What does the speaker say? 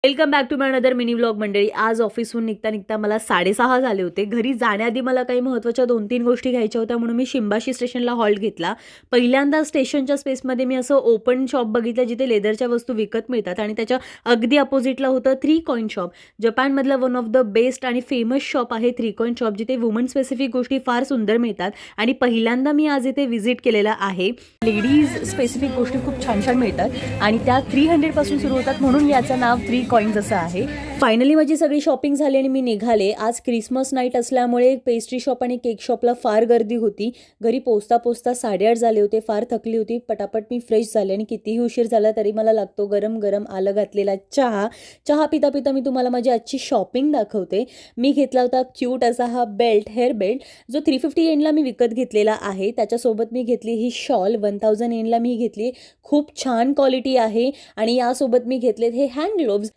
Welcome back to my another mini vlog मंडळी. आज ऑफिसहून निघता निघता मला 6:30 झाले होते. घरी जाण्याआधी मला काही महत्त्वाच्या 2-3 गोष्टी घ्यायच्या होत्या म्हणून मी शिंबाशी स्टेशनला हॉल्ट घेतला. पहिल्यांदा स्टेशनच्या स्पेसमध्ये मी असं ओपन शॉप बघितलं जिथे लेदरच्या वस्तू विकत मिळतात आणि त्याच्या अगदी अपोजिटला होतं 3 कॉइन शॉप. जपानमधलं वन ऑफ द बेस्ट आणि फेमस शॉप आहे 3 कॉइन शॉप, जिथे वुमन स्पेसिफिक गोष्टी फार सुंदर मिळतात आणि पहिल्यांदा मी आज इथे व्हिजिट केलेला आहे. लेडीज स्पेसिफिक गोष्टी खूप छान छान मिळतात आणि त्या 300 पासून सुरू होतात म्हणून याचं नाव 3 कॉइन्स असं आहे. फायनली माझी सगळी शॉपिंग झाली आणि मी निघाले. आज क्रिसमस नाईट असल्यामुळे पेस्ट्री शॉप आणि केक शॉपला फार गर्दी होती. घरी पोचता पोचता 8:30 झाले होते. फार थकली होती. पटापट मी फ्रेश झाले आणि कितीही उशीर झाला तरी मला लागतो गरम गरम आलं घातलेला चहा पिता पिता मी तुम्हाला माझी आजची शॉपिंग दाखवते. मी घेतला होता क्यूट असा हा बेल्ट, हेअर बेल्ट, जो 350 येनला मी विकत घेतलेला आहे. त्याच्यासोबत मी घेतली ही शॉल 1000 येनला मी घेतली. खूप छान क्वालिटी आहे आणि यासोबत मी घेतलेत हे हँड ग्लोव्ज.